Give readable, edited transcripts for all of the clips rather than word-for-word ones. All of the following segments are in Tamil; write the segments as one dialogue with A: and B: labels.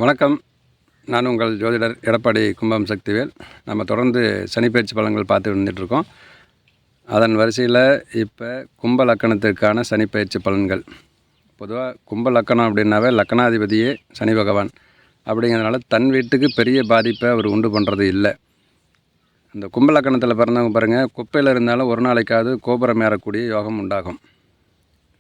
A: வணக்கம். நான் உங்கள் ஜோதிடர் எடப்பாடி கும்பம் சக்திவேல். நம்ம தொடர்ந்து சனிப்பெயர்ச்சி பலன்கள் பார்த்து வந்துட்டுருக்கோம். அதன் வரிசையில் இப்போ கும்ப லக்கணத்திற்கான சனிப்பெயர்ச்சி பலன்கள். பொதுவாக கும்ப லக்கணம் அப்படின்னாவே லக்கணாதிபதியே சனி பகவான் அப்படிங்கிறதுனால தன் வீட்டுக்கு பெரிய பாதிப்பை அவர் உண்டு பண்ணுறது இல்லை. அந்த கும்ப லக்கணத்தில் பிறந்தவங்க பாருங்கள், குப்பையில் இருந்தாலும் ஒரு நாளைக்காவது கோபுரம் ஏறக்கூடிய யோகம் உண்டாகும்.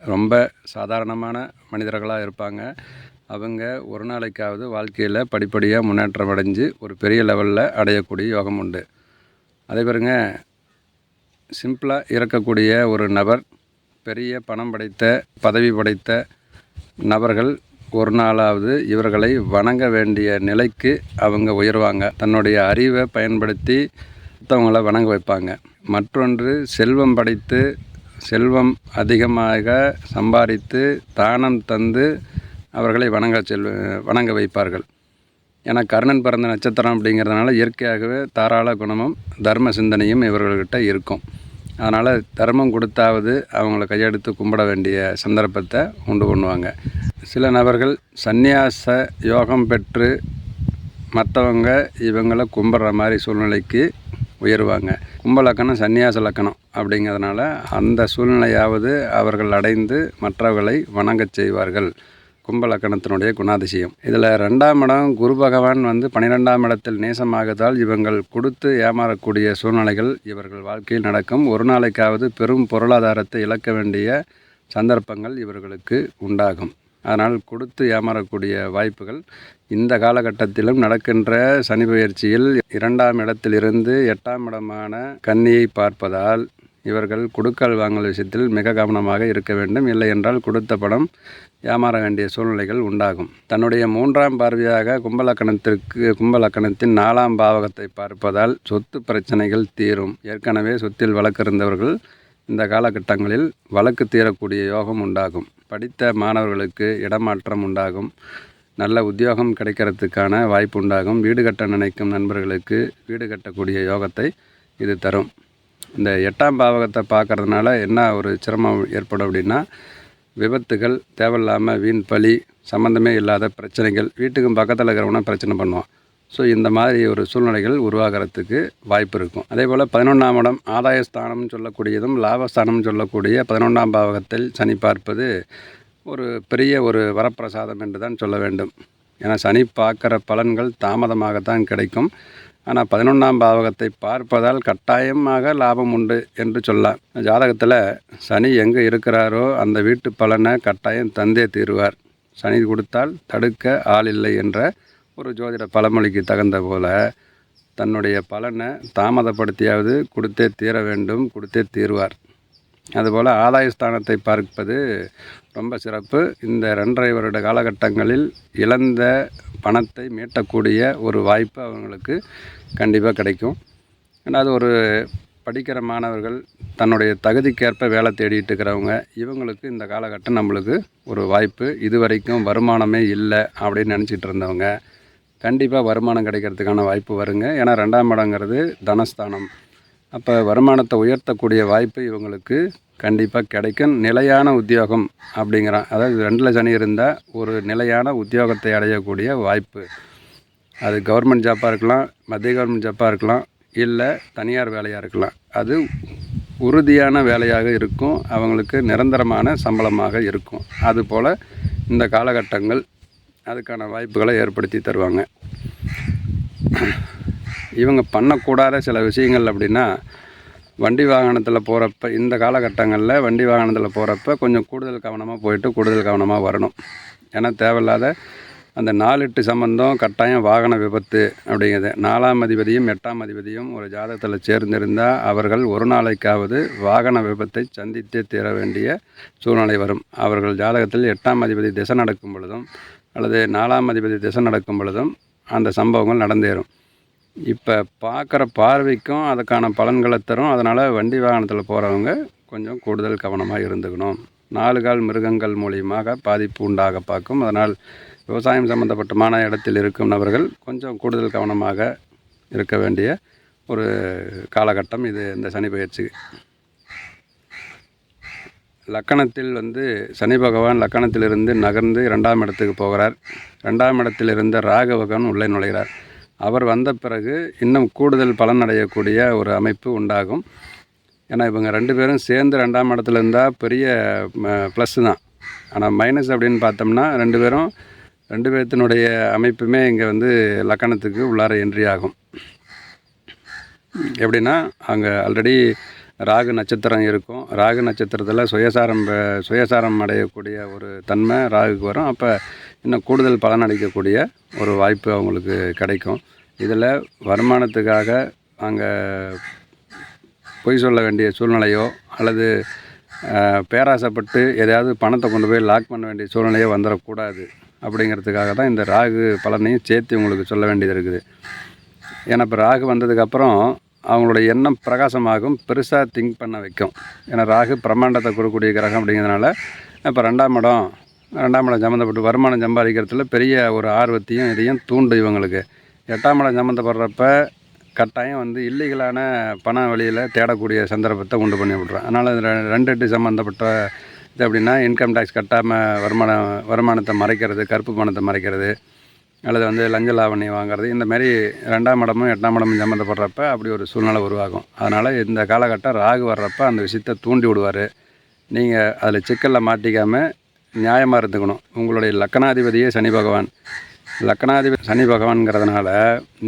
A: ரொம்ப சாதாரணமான மனிதர்களாக இருப்பாங்க. அவங்க ஒரு நாளைக்காவது வாழ்க்கையில் படிப்படியாக முன்னேற்றம் அடைஞ்சு ஒரு பெரிய லெவலில் அடையக்கூடிய யோகம் உண்டு. அதே பாருங்க, சிம்பிளாக இருக்கக்கூடிய ஒரு நபர் பெரிய பணம் படைத்த பதவி படைத்த நபர்கள் ஒரு நாளாவது இவர்களை வணங்க வேண்டிய நிலைக்கு அவங்க உயர்வாங்க. தன்னுடைய அறிவை பயன்படுத்தி மற்றவங்களை வணங்க வைப்பாங்க. மற்றொன்று, செல்வம் படைத்து செல்வம் அதிகமாக சம்பாதித்து தானம் தந்து அவர்களை வணங்க வைப்பார்கள். ஏன்னா கர்ணன் பிறந்த நட்சத்திரம் அப்படிங்கிறதுனால இயற்கையாகவே தாராள குணமும் தர்ம சிந்தனையும் இவர்கள்கிட்ட இருக்கும். அதனால் தர்மம் கொடுத்தாவது அவங்கள கையெடுத்து கும்பிட வேண்டிய சந்தர்ப்பத்தை உண்டு பண்ணுவாங்க. சில நபர்கள் சந்நியாச யோகம் பெற்று மற்றவங்க இவங்களை கும்பிட்ற மாதிரி சூழ்நிலைக்கு உயருவாங்க. கும்ப லக்கணம் சந்நியாச லக்கணம் அப்படிங்கிறதுனால அந்த சூழ்நிலையாவது அவர்கள் அடைந்து மற்றவர்களை வணங்கச் செய்வார்கள். கும்ப லக்கணத்தினுடைய குணாதிசயம். இதில் 2ஆம் இடம் குரு பகவான் 12ஆம் இடத்தில் நேசமாகதால் இவங்கள் கொடுத்து ஏமாறக்கூடிய சூழ்நிலைகள் இவர்கள் வாழ்க்கையில் நடக்கும். ஒரு நாளைக்காவது பெரும் பொருளாதாரத்தை இழக்க வேண்டிய சந்தர்ப்பங்கள் இவர்களுக்கு உண்டாகும். அதனால் கொடுத்து ஏமாறக்கூடிய வாய்ப்புகள் இந்த காலகட்டத்திலும் நடக்கின்ற சனி பெயர்ச்சியில் 2ஆம் இடத்திலிருந்து 8ஆம் இடமான கன்னியை பார்ப்பதால் இவர்கள் கொடுக்கல் வாங்கல் விஷயத்தில் மிக கவனமாக இருக்க வேண்டும். இல்லை என்றால் கொடுத்த பணம் ஏமாற வேண்டிய சூழ்நிலைகள் உண்டாகும். தன்னுடைய 3ஆம் பார்வையாக கும்ப லக்கணத்தின் 4ஆம் பாவகத்தை பார்ப்பதால் சொத்து பிரச்சனைகள் தீரும். ஏற்கனவே சொத்தில் வழக்கு இருந்தவர்கள் இந்த காலகட்டங்களில் வழக்கு தீரக்கூடிய யோகம் உண்டாகும். படித்த மாணவர்களுக்கு இடமாற்றம் உண்டாகும். நல்ல உத்தியோகம் கிடைக்கிறதுக்கான வாய்ப்பு உண்டாகும். வீடு கட்ட நினைக்கும் நண்பர்களுக்கு வீடு கட்டக்கூடிய யோகத்தை இது தரும். இந்த 8ஆம் பாவகத்தை பார்க்கறதுனால என்ன ஒரு சிரமம் ஏற்படும் அப்படின்னா, விபத்துகள், தேவையில்லாமல் வீண் பழி, சம்மந்தமே இல்லாத பிரச்சனைகள், வீட்டுக்கும் பக்கத்தில் இருக்கிறவனா பிரச்சனை பண்ணுவான். ஸோ இந்த மாதிரி ஒரு சூழ்நிலைகள் உருவாகிறதுக்கு வாய்ப்பு இருக்கும். அதே போல் 11ஆம் இடம் ஆதாயஸ்தானம்னு சொல்லக்கூடியதும் லாபஸ்தானம்னு சொல்லக்கூடிய 11ஆம் பாவகத்தில் சனி பார்ப்பது ஒரு பெரிய ஒரு வரப்பிரசாதம் என்று தான் சொல்ல வேண்டும். ஏன்னா சனி பார்க்குற பலன்கள் தாமதமாகத்தான் கிடைக்கும். ஆனால் 11ஆம் பாவகத்தை பார்ப்பதால் கட்டாயமாக லாபம் உண்டு என்று சொல்லலாம். ஜாதகத்தில் சனி எங்கே இருக்கிறாரோ அந்த வீட்டு பலனை கட்டாயம் தந்தே தீருவார். சனி கொடுத்தால் தடுக்க ஆள் இல்லை என்ற ஒரு ஜோதிட பழமொழிக்கு தகுந்த போல தன்னுடைய பலனை தாமதப்படுத்தியாவது கொடுத்தே தீர வேண்டும், கொடுத்தே தீர்வார். அதுபோல் ஆதாயஸ்தானத்தை பார்ப்பது ரொம்ப சிறப்பு. இந்த 2.5 வருட காலகட்டங்களில் இழந்த பணத்தை மீட்டக்கூடிய ஒரு வாய்ப்பு அவங்களுக்கு கண்டிப்பாக கிடைக்கும். ரெண்டாவது, ஒரு படிக்கிற மாணவர்கள் தன்னுடைய தகுதிக்கேற்ப வேலை தேடிட்டு இருக்கிறவங்க, இவங்களுக்கு இந்த காலகட்டம் நம்மளுக்கு ஒரு வாய்ப்பு. இதுவரைக்கும் வருமானமே இல்லை அப்படின்னு நினச்சிட்டு இருந்தவங்க கண்டிப்பாக வருமானம் கிடைக்கிறதுக்கான வாய்ப்பு வருங்க. ஏன்னா 2ஆம் இடங்கிறது தனஸ்தானம். அப்போ வருமானத்தை உயர்த்தக்கூடிய வாய்ப்பு இவங்களுக்கு கண்டிப்பாக கிடைக்கும். நிலையான உத்தியோகம் அப்படிங்கிறான், அதாவது 2ல் சனி இருந்தால் ஒரு நிலையான உத்தியோகத்தை அடையக்கூடிய வாய்ப்பு. அது கவர்மெண்ட் ஜாப்பாக இருக்கலாம், மத்திய கவர்மெண்ட் ஜாப்பாக இருக்கலாம், இல்லை தனியார் வேலையாக இருக்கலாம். அது உறுதியான வேலையாக இருக்கும், அவங்களுக்கு நிரந்தரமான சம்பளமாக இருக்கும். அதுபோல் இந்த காலகட்டங்கள் அதுக்கான வாய்ப்புகளை ஏற்படுத்தி தருவாங்க. இவங்க பண்ணக்கூடாத சில விஷயங்கள் அப்படின்னா, வண்டி வாகனத்தில் போகிறப்ப இந்த காலகட்டங்களில் வண்டி வாகனத்தில் போகிறப்ப கொஞ்சம் கூடுதல் கவனமாக போயிட்டு கூடுதல் கவனமாக வரணும். ஏன்னா தேவையில்லாத அந்த 4-8 சம்பந்தம் கட்டாயம் வாகன விபத்து அப்படிங்கிறது. 4ஆம் அதிபதியும் 8ஆம் அதிபதியும் ஒரு ஜாதகத்தில் சேர்ந்திருந்தால் அவர்கள் ஒரு நாளைக்காவது வாகன விபத்தை சந்தித்தே தீர வேண்டிய சூழ்நிலை வரும். அவர்கள் ஜாதகத்தில் 8ஆம் அதிபதி திசை நடக்கும் பொழுதும் அல்லது 4ஆம் அதிபதி திசை நடக்கும் பொழுதும் அந்த சம்பவங்கள் நடந்தேறும். இப்போ பார்க்குற பார்வைக்கும் அதுக்கான பலன்களை தரும். அதனால் வண்டி வாகனத்தில் போகிறவங்க கொஞ்சம் கூடுதல் கவனமாக இருந்துக்கணும். 4 கால் மிருகங்கள் மூலியமாக பாதிப்பு உண்டாக பார்க்கும். அதனால் விவசாயம் சம்மந்தப்பட்டமான இடத்தில் இருக்கும் நபர்கள் கொஞ்சம் கூடுதல் கவனமாக இருக்க வேண்டிய ஒரு காலகட்டம் இது, இந்த சனி பெயர்ச்சி. லக்கணத்தில் வந்து சனி பகவான் லக்கணத்திலிருந்து நகர்ந்து 2ஆம் இடத்துக்கு போகிறார். 2ஆம் இடத்தில் இருந்த ராகு பகவான் உள்ளே நுழைகிறார். அவர் வந்த பிறகு இன்னும் கூடுதல் பலன் அடையக்கூடிய ஒரு அமைப்பு உண்டாகும். ஏன்னா இவங்க 2 பேரும் சேர்ந்து 2ஆம் இடத்துல இருந்தால் பெரிய ப்ளஸ்ஸு தான். ஆனால் மைனஸ் அப்படின்னு பார்த்தோம்னா 2 பேர்த்தினுடைய அமைப்புமே இங்கே வந்து லக்கணத்துக்கு உள்ளார என்ட்ரி ஆகும். எப்படின்னா அங்கே ஆல்ரெடி ராகு நட்சத்திரம் இருக்கும். ராகு நட்சத்திரத்தில் சுயசாரம் அடையக்கூடிய ஒரு தன்மை ராகுக்கு வரும். அப்போ இன்னும் கூடுதல் பலன் அளிக்கக்கூடிய ஒரு வாய்ப்பு அவங்களுக்கு கிடைக்கும். இதில் வருமானத்துக்காக அங்கே பொய் சொல்ல வேண்டிய சூழ்நிலையோ அல்லது பேராசைப்பட்டு எதையாவது பணத்தை கொண்டு போய் லாக் பண்ண வேண்டிய சூழ்நிலையோ வந்துடக்கூடாது. அப்படிங்கிறதுக்காக தான் இந்த ராகு பலனையும் சேர்த்து உங்களுக்கு சொல்ல வேண்டியது இருக்குது. ஏன்னா இப்போ ராகு வந்ததுக்கப்புறம் அவங்களுடைய எண்ணம் பிரகாசமாகும், பெருசாக திங்க் பண்ண வைக்கும். ஏன்னா ராகு பிரம்மாண்டத்தை கொடுக்கக்கூடிய கிரகம் அப்படிங்கிறதுனால இப்போ 2ஆம் இடம் சம்மந்தப்பட்டு வருமானம் சம்பாதிக்கிறதுல பெரிய ஒரு ஆர்வத்தையும் இதையும் தூண்டு இவங்களுக்கு. 8ஆம் இடம் சம்மந்தப்படுறப்ப கட்டாயம் வந்து இல்லீகலான பண வழியில் தேடக்கூடிய சந்தர்ப்பத்தை உண்டு பண்ணி விட்றோம். அதனால் 2 சம்மந்தப்பட்ட இது அப்படின்னா இன்கம் டேக்ஸ் கட்டாமல் வருமானத்தை மறைக்கிறது, கருப்பு பணத்தை மறைக்கிறது, அல்லது வந்து லஞ்ச லாவணியம் வாங்கிறது, இந்த மாதிரி 2ஆம் இடமும் 8ஆம் இடமும் சம்மந்தப்படுறப்ப அப்படி ஒரு சூழ்நிலை உருவாகும். அதனால் இந்த காலகட்டம் ராகு வர்றப்ப அந்த விஷயத்தை தூண்டி விடுவார். நீங்கள் அதில் சிக்கலில் மாட்டிக்காமல் நியாயமாக இருந்துக்கணும். உங்களுடைய லக்கணாதிபதியே சனி பகவான்ங்கிறதுனால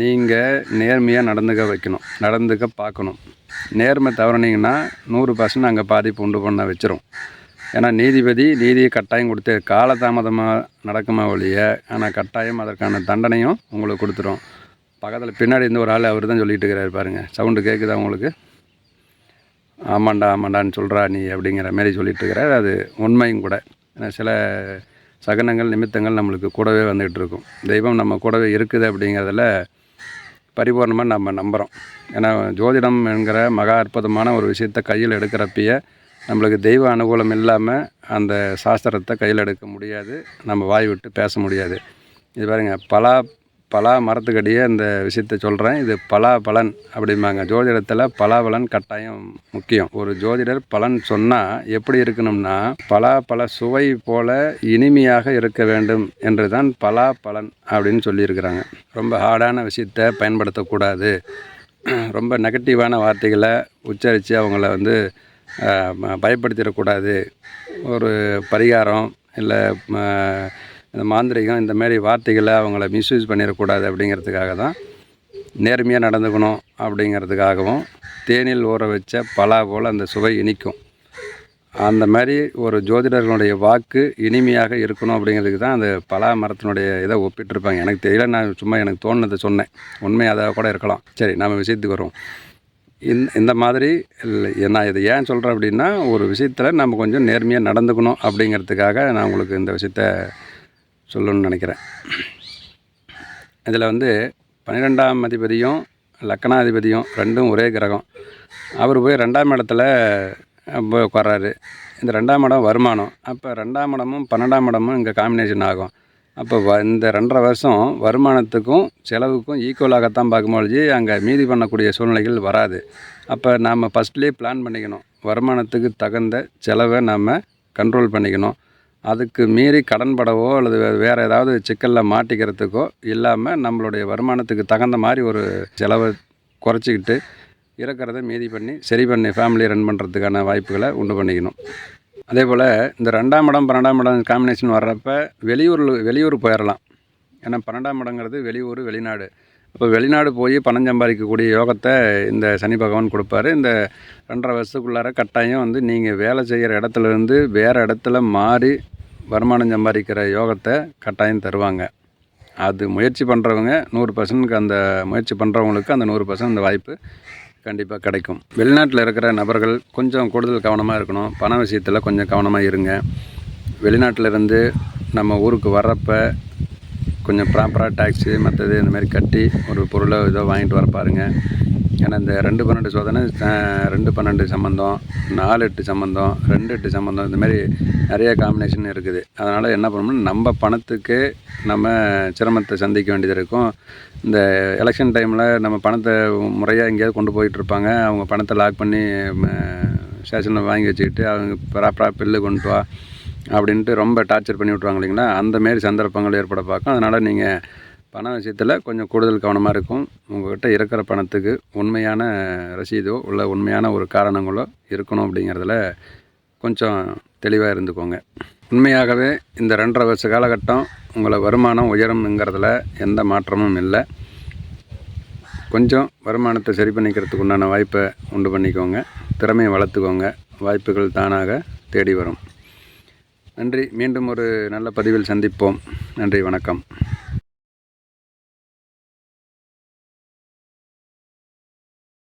A: நீங்கள் நேர்மையாக நடந்துக்க பார்க்கணும். நேர்மை தவறுனீங்கன்னா 100% அங்கே பாதிப்பு உண்டு பண்ண வச்சிரும். ஏன்னா நீதியை கட்டாயம் கொடுத்து காலதாமதமாக நடக்குமா ஒழிய, ஆனால் கட்டாயம் அதற்கான தண்டனையும் உங்களுக்கு கொடுத்துரும். பக்கத்தில் பின்னாடி இந்த ஒரு ஆள் அவர் தான் சொல்லிகிட்டு இருக்கிறார் பாருங்கள். சவுண்டு கேட்குதா உங்களுக்கு? ஆமாண்டான்னு சொல்கிறா நீ அப்படிங்கிற மாரி சொல்லிகிட்டு இருக்கிறார். அது உண்மையும் கூட. ஏன்னா சில சகனங்கள் நிமித்தங்கள் நம்மளுக்கு கூடவே வந்துகிட்டு இருக்கும். தெய்வம் நம்ம கூடவே இருக்குது அப்படிங்கிறதுல பரிபூர்ணமாக நம்ம நம்புகிறோம். ஏன்னா ஜோதிடம் என்கிற மகா அற்புதமான ஒரு விஷயத்தை கையில் எடுக்கிறப்பயே நம்மளுக்கு தெய்வ அனுகூலம் இல்லாமல் அந்த சாஸ்திரத்தை கையில் எடுக்க முடியாது, நம்ம வாய் விட்டு பேச முடியாது. இது பாருங்கள், பலா மரத்துக்கடியே இந்த விஷயத்தை சொல்கிறேன். இது பலன் அப்படிம்பாங்க. ஜோதிடத்தில் பலன் கட்டாயம் முக்கியம். ஒரு ஜோதிடர் பலன் சொன்னால் எப்படி இருக்கணும்னா, பல சுவை போல இனிமையாக இருக்க வேண்டும் என்று தான் பலன் அப்படின்னு சொல்லியிருக்கிறாங்க. ரொம்ப ஹார்டான விஷயத்தை பயன்படுத்தக்கூடாது, ரொம்ப நெகட்டிவான வார்த்தைகளை உச்சரித்து அவங்கள வந்து பயப்படுத்திடக்கூடாது. ஒரு பரிகாரம் இல்லை இந்த மாந்திரிகம் இந்த மாதிரி வார்த்தைகளை அவங்கள மிஸ்யூஸ் பண்ணிடக்கூடாது அப்படிங்கிறதுக்காக தான் நேர்மையாக நடந்துக்கணும். அப்படிங்கிறதுக்காகவும் தேனில் ஊற வச்ச பலா போல் அந்த சுவை இனிக்கும். அந்த மாதிரி ஒரு ஜோதிடர்களுடைய வாக்கு இனிமையாக இருக்கணும் அப்படிங்கிறதுக்கு தான் அந்த பலா மரத்தினுடைய இதை ஒப்பிட்டிருப்பாங்க. எனக்கு தெரியல, நான் சும்மா எனக்கு தோணுனதை சொன்னேன். உண்மை அதாக கூட இருக்கலாம். சரி, நம்ம விஷயத்துக்கு வருவோம். இந்த மாதிரி நான் இதை ஏன் சொல்கிறேன் அப்படின்னா, ஒரு விஷயத்தில் நம்ம கொஞ்சம் நேர்மையாக நடந்துக்கணும் அப்படிங்கிறதுக்காக நான் உங்களுக்கு இந்த விஷயத்த சொல்லணும்னு நினைக்கிறேன். இதில் வந்து 12ஆம் அதிபதியும் லக்கணாதிபதியும் 2ம் ஒரே கிரகம். அவர் போய் 2ஆம் இடத்துல போய் உட்கார்றாரு. இந்த 2ஆம் இடம் வருமானம். அப்போ 2ஆம் இடமும் 12ஆம் இடமும் இங்கே காம்பினேஷன் ஆகும். அப்போ இந்த 2.5 வருஷம் வருமானத்துக்கும் செலவுக்கும் ஈக்குவலாகத்தான் பார்க்கும்போது அங்கே மீதி பண்ணக்கூடிய சூழ்நிலைகள் வராது. அப்போ நாம் ஃபஸ்ட்லேயே பிளான் பண்ணிக்கணும். வருமானத்துக்கு தகுந்த செலவை நாம் கண்ட்ரோல் பண்ணிக்கணும். அதுக்கு மீறி கடன் படவோ அல்லது வேறு ஏதாவது சிக்கலில் மாட்டிக்கிறதுக்கோ இல்லாமல் நம்மளுடைய வருமானத்துக்கு தகுந்த மாதிரி ஒரு செலவை குறைச்சிக்கிட்டு இருக்கிறத மீதி பண்ணி சரி பண்ணி ஃபேமிலியை ரன் பண்ணுறதுக்கான வாய்ப்புகளை உண்டு பண்ணிக்கணும். அதே போல் இந்த 2ஆம் இடம் 12ஆம் இடம் காம்பினேஷன் வர்றப்ப வெளியூர் போயிடலாம். ஏன்னா 12ஆம் இடங்கிறது வெளிநாடு. இப்போ வெளிநாடு போய் பணம் சம்பாதிக்கக்கூடிய யோகத்தை இந்த சனி பகவான் கொடுப்பாரு. இந்த 2.5 வருஷத்துக்குள்ளார கட்டாயம் வந்து நீங்கள் வேலை செய்கிற இடத்துலேருந்து வேறு இடத்துல மாறி வருமானம் சம்பாதிக்கிற யோகத்தை கட்டாயம் தருவாங்க. அது முயற்சி பண்ணுறவங்க 100% அந்த முயற்சி பண்ணுறவங்களுக்கு அந்த 100% அந்த வாய்ப்பு கண்டிப்பாக கிடைக்கும். வெளிநாட்டில் இருக்கிற நபர்கள் கொஞ்சம் கூடுதல் கவனமாக இருக்கணும். பண விஷயத்தில் கொஞ்சம் கவனமாக இருங்க. வெளிநாட்டில் இருந்து நம்ம ஊருக்கு வர்றப்ப கொஞ்சம் ப்ராப்பராக டேக்ஸு மற்றது இந்த மாதிரி கட்டி ஒரு பொருளை இதோ வாங்கிட்டு வர பாருங்கள். ஏன்னா இந்த 2-12 சோதனை 2-12 சம்மந்தம், 4-8 சம்மந்தம், 2-8 சம்மந்தம், இந்த மாதிரி நிறைய காம்பினேஷன் இருக்குது. அதனால் என்ன பண்ணணும்னா நம்ம பணத்துக்கு நம்ம சிரமத்தை சந்திக்க வேண்டியது இருக்கும். இந்த எலெக்ஷன் டைமில் நம்ம பணத்தை முறையாக எங்கேயாவது கொண்டு போயிட்டுருப்பாங்க. அவங்க பணத்தை லாக் பண்ணி ஸ்டேஷனில் வாங்கி வச்சுக்கிட்டு அவங்க ப்ராப்பராக பில்லு கொண்டு வா அப்படின்ட்டு ரொம்ப டார்ச்சர் பண்ணி விட்ருவாங்க இல்லைங்களா, அந்தமாரி சந்தர்ப்பங்கள் ஏற்பட பார்க்கும். அதனால் நீங்கள் பண விஷயத்தில் கொஞ்சம் கூடுதல் கவனமாக இருக்கும். உங்கள்கிட்ட இருக்கிற பணத்துக்கு உண்மையான ரசீதோ இல்லை உண்மையான ஒரு காரணங்களோ இருக்கணும் அப்படிங்கிறதுல கொஞ்சம் தெளிவாக இருந்துக்கோங்க. உண்மையாகவே இந்த 2.5 வருஷ காலகட்டம் உங்களை வருமானம் உயரும்ங்கிறதுல எந்த மாற்றமும் இல்லை. கொஞ்சம் வருமானத்தை சரி பண்ணிக்கிறதுக்கு உண்டான வாய்ப்பை உண்டு பண்ணிக்கோங்க. திறமையை வளர்த்துக்கோங்க. வாய்ப்புகள் தானாக தேடி வரும். நன்றி. மீண்டும் ஒரு நல்ல பதிவில் சந்திப்போம். நன்றி, வணக்கம்.